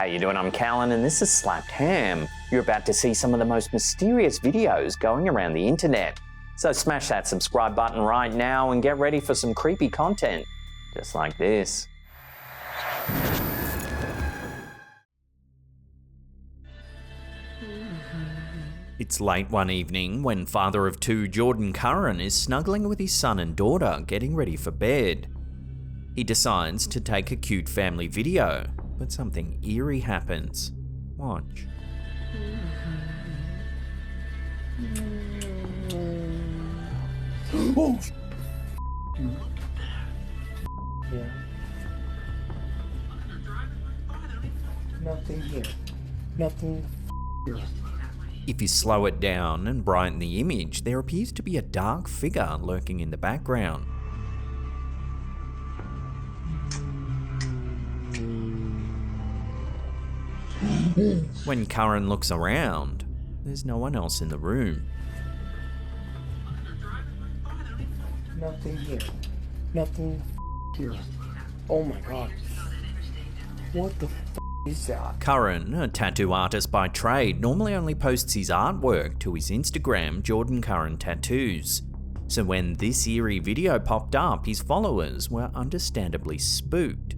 How you doing? I'm Callan and this is Slapped Ham. You're about to see some of the most mysterious videos going around the internet. So smash that subscribe button right now and get ready for some creepy content, just like this. It's late one evening when father of two Jordan Curran is snuggling with his son and daughter getting ready for bed. He decides to take a cute family video, but something eerie happens. Watch. Oh, yeah. Nothing here. Nothing here. If you slow it down and brighten the image, there appears to be a dark figure lurking in the background. When Curran looks around, there's no one else in the room. Nothing here. Nothing here. Oh my god. What the is that? Curran, a tattoo artist by trade, normally only posts his artwork to his Instagram, Jordan Curran Tattoos. So when this eerie video popped up, his followers were understandably spooked.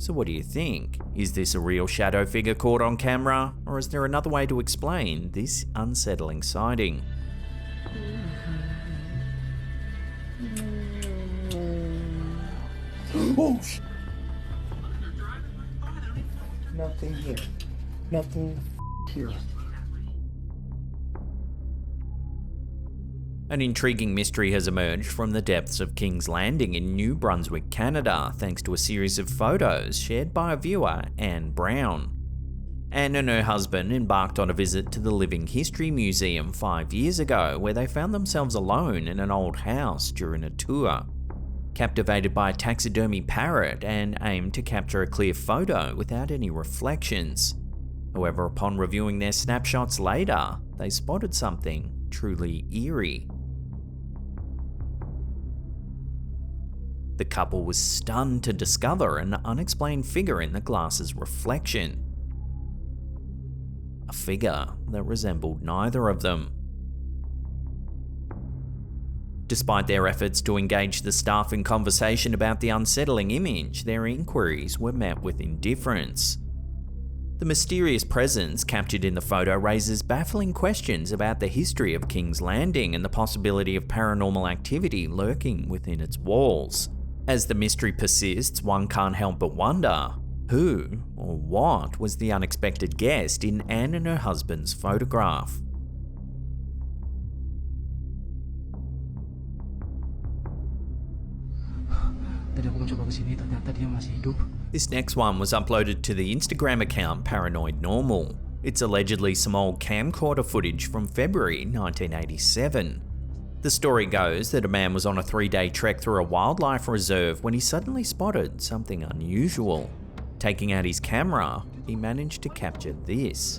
So what do you think? Is this a real shadow figure caught on camera? Or is there another way to explain this unsettling sighting? Oh, nothing here. Nothing here. An intriguing mystery has emerged from the depths of King's Landing in New Brunswick, Canada, thanks to a series of photos shared by a viewer, Anne Brown. Anne and her husband embarked on a visit to the Living History Museum 5 years ago, where they found themselves alone in an old house during a tour. Captivated by a taxidermy parrot, Anne aimed to capture a clear photo without any reflections. However, upon reviewing their snapshots later, they spotted something truly eerie. The couple was stunned to discover an unexplained figure in the glass's reflection. A figure that resembled neither of them. Despite their efforts to engage the staff in conversation about the unsettling image, their inquiries were met with indifference. The mysterious presence captured in the photo raises baffling questions about the history of King's Landing and the possibility of paranormal activity lurking within its walls. As the mystery persists, one can't help but wonder, who or what was the unexpected guest in Anne and her husband's photograph? This next one was uploaded to the Instagram account Paranoid Normal. It's allegedly some old camcorder footage from February 1987. The story goes that a man was on a 3-day trek through a wildlife reserve when he suddenly spotted something unusual. Taking out his camera, he managed to capture this.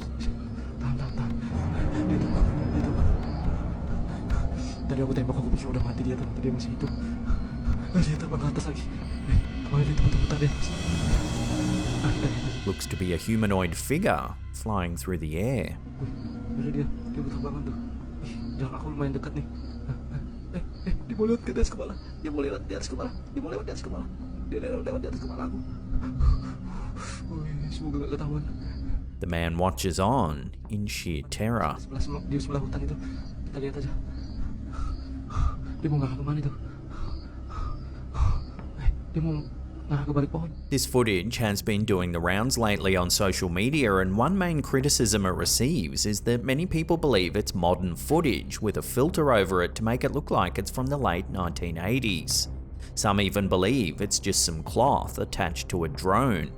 Looks to be a humanoid figure flying through the air. The man watches on in sheer terror. This footage has been doing the rounds lately on social media, and one main criticism it receives is that many people believe it's modern footage with a filter over it to make it look like it's from the late 1980s. Some even believe it's just some cloth attached to a drone.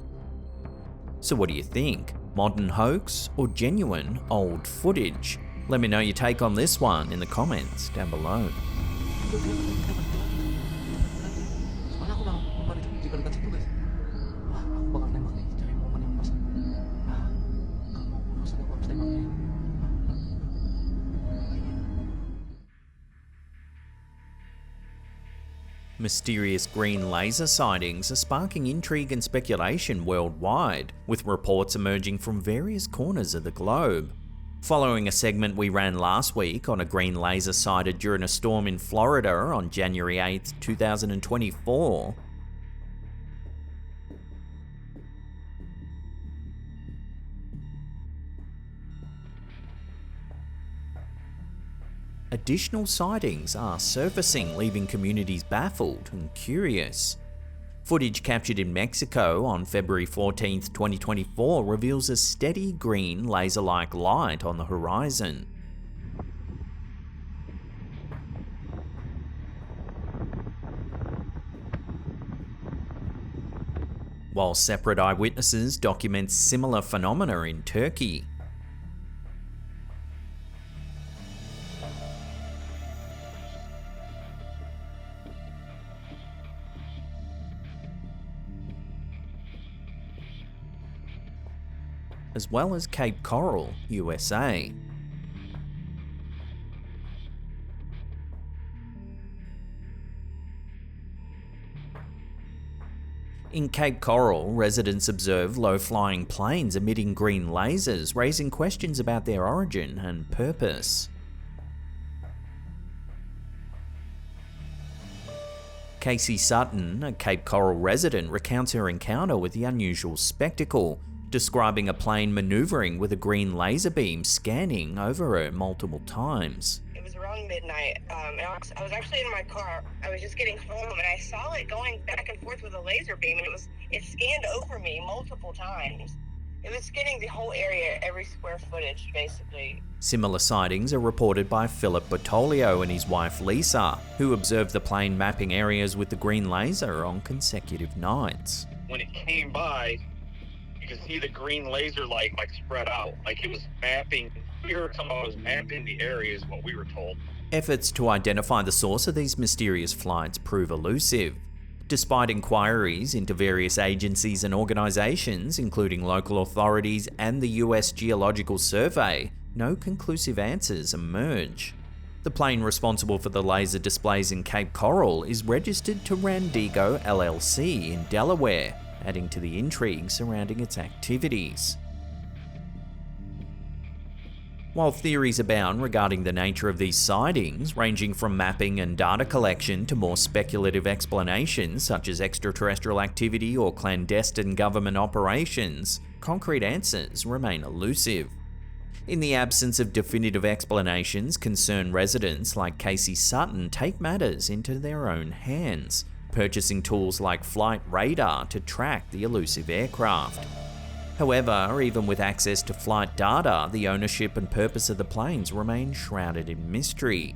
So what do you think? Modern hoax or genuine old footage? Let me know your take on this one in the comments down below. Mysterious green laser sightings are sparking intrigue and speculation worldwide, with reports emerging from various corners of the globe. Following a segment we ran last week on a green laser sighted during a storm in Florida on January 8, 2024, additional sightings are surfacing, leaving communities baffled and curious. Footage captured in Mexico on February 14, 2024 reveals a steady green laser-like light on the horizon. While separate eyewitnesses document similar phenomena in Turkey. As well as Cape Coral, USA. In Cape Coral, residents observe low-flying planes emitting green lasers, raising questions about their origin and purpose. Casey Sutton, a Cape Coral resident, recounts her encounter with the unusual spectacle, describing a plane maneuvering with a green laser beam scanning over her multiple times. It was around midnight, and I was actually in my car. I was just getting home, and I saw it going back and forth with a laser beam, and it scanned over me multiple times. It was scanning the whole area, every square footage, basically. Similar sightings are reported by Philip Bertolio and his wife Lisa, who observed the plane mapping areas with the green laser on consecutive nights. When it came by, you could see the green laser light spread out, like it was mapping. We heard someone was mapping the areas, what we were told. Efforts to identify the source of these mysterious flights prove elusive. Despite inquiries into various agencies and organizations, including local authorities and the US Geological Survey, no conclusive answers emerge. The plane responsible for the laser displays in Cape Coral is registered to Randigo LLC in Delaware, adding to the intrigue surrounding its activities. While theories abound regarding the nature of these sightings, ranging from mapping and data collection to more speculative explanations such as extraterrestrial activity or clandestine government operations, concrete answers remain elusive. In the absence of definitive explanations, concerned residents like Casey Sutton take matters into their own hands, purchasing tools like flight radar to track the elusive aircraft. However, even with access to flight data, the ownership and purpose of the planes remain shrouded in mystery.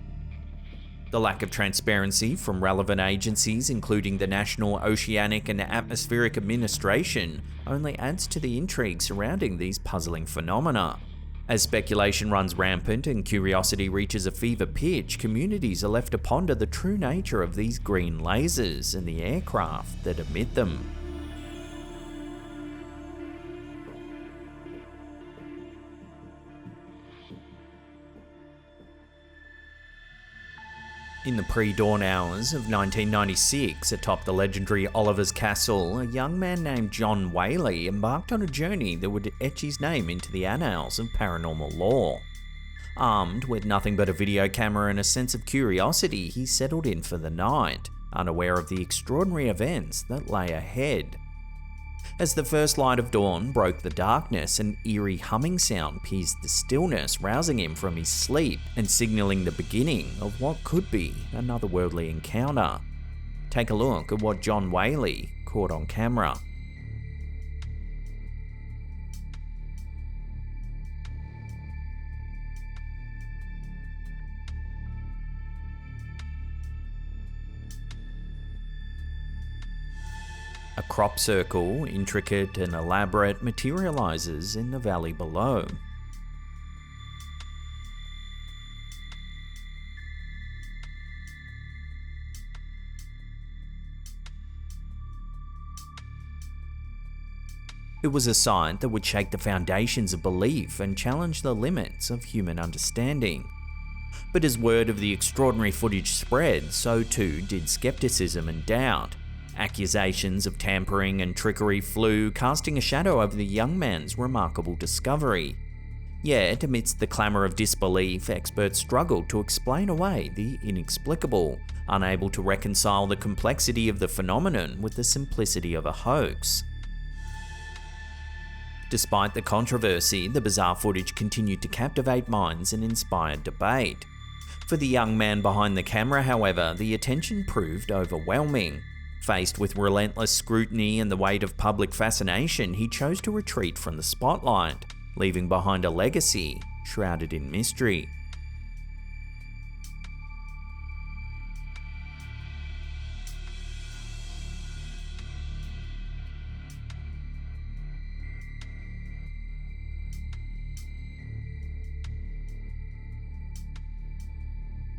The lack of transparency from relevant agencies, including the National Oceanic and Atmospheric Administration, only adds to the intrigue surrounding these puzzling phenomena. As speculation runs rampant and curiosity reaches a fever pitch, communities are left to ponder the true nature of these green lasers and the aircraft that emit them. In the pre-dawn hours of 1996, atop the legendary Oliver's Castle, a young man named John Whaley embarked on a journey that would etch his name into the annals of paranormal lore. Armed with nothing but a video camera and a sense of curiosity, he settled in for the night, unaware of the extraordinary events that lay ahead. As the first light of dawn broke the darkness, an eerie humming sound pierced the stillness, rousing him from his sleep and signaling the beginning of what could be an otherworldly encounter. Take a look at what John Whaley caught on camera. A crop circle, intricate and elaborate, materializes in the valley below. It was a sight that would shake the foundations of belief and challenge the limits of human understanding. But as word of the extraordinary footage spread, so too did skepticism and doubt. Accusations of tampering and trickery flew, casting a shadow over the young man's remarkable discovery. Yet, amidst the clamour of disbelief, experts struggled to explain away the inexplicable, unable to reconcile the complexity of the phenomenon with the simplicity of a hoax. Despite the controversy, the bizarre footage continued to captivate minds and inspire debate. For the young man behind the camera, however, the attention proved overwhelming. Faced with relentless scrutiny and the weight of public fascination, he chose to retreat from the spotlight, leaving behind a legacy shrouded in mystery.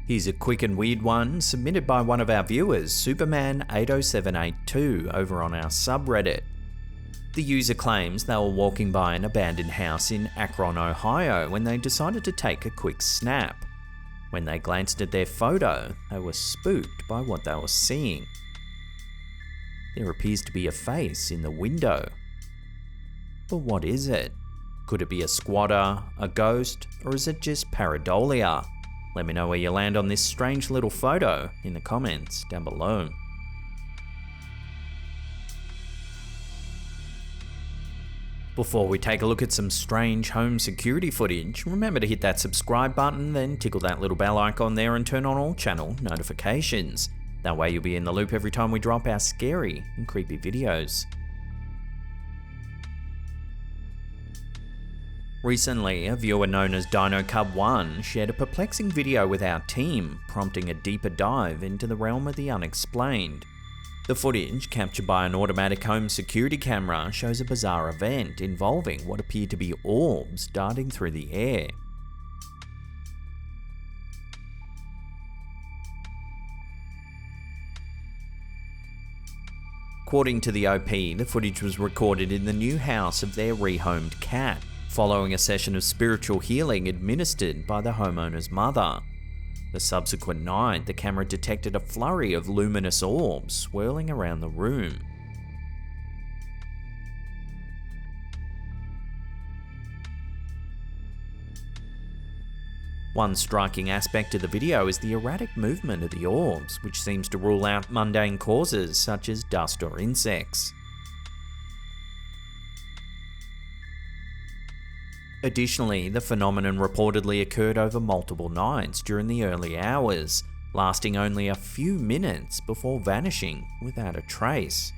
Here's a quick and weird one submitted by one of our viewers, Superman80782, over on our subreddit. The user claims they were walking by an abandoned house in Akron, Ohio, when they decided to take a quick snap. When they glanced at their photo, they were spooked by what they were seeing. There appears to be a face in the window. But what is it? Could it be a squatter, a ghost, or is it just pareidolia? Let me know where you land on this strange little photo in the comments down below. Before we take a look at some strange home security footage, remember to hit that subscribe button, then tickle that little bell icon there and turn on all channel notifications. That way you'll be in the loop every time we drop our scary and creepy videos. Recently, a viewer known as DinoCub1 shared a perplexing video with our team, prompting a deeper dive into the realm of the unexplained. The footage, captured by an automatic home security camera, shows a bizarre event involving what appear to be orbs darting through the air. According to the OP, the footage was recorded in the new house of their rehomed cat, following a session of spiritual healing administered by the homeowner's mother. The subsequent night, the camera detected a flurry of luminous orbs swirling around the room. One striking aspect of the video is the erratic movement of the orbs, which seems to rule out mundane causes such as dust or insects. Additionally, the phenomenon reportedly occurred over multiple nights during the early hours, lasting only a few minutes before vanishing without a trace.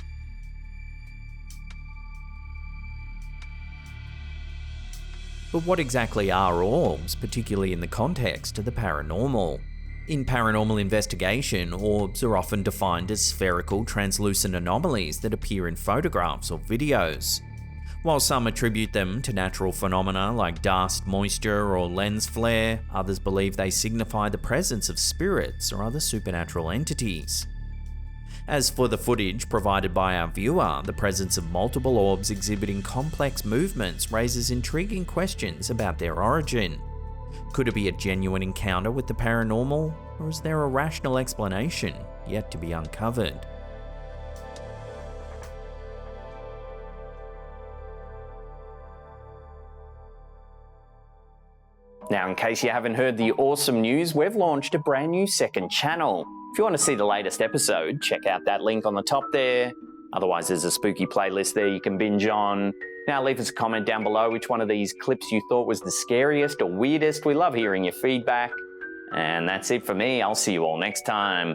But what exactly are orbs, particularly in the context of the paranormal? In paranormal investigation, orbs are often defined as spherical, translucent anomalies that appear in photographs or videos. While some attribute them to natural phenomena like dust, moisture, or lens flare, others believe they signify the presence of spirits or other supernatural entities. As for the footage provided by our viewer, the presence of multiple orbs exhibiting complex movements raises intriguing questions about their origin. Could it be a genuine encounter with the paranormal, or is there a rational explanation yet to be uncovered? Now, in case you haven't heard the awesome news, we've launched a brand new second channel. If you want to see the latest episode, check out that link on the top there. Otherwise, there's a spooky playlist there you can binge on. Now, leave us a comment down below which one of these clips you thought was the scariest or weirdest. We love hearing your feedback. And that's it for me. I'll see you all next time.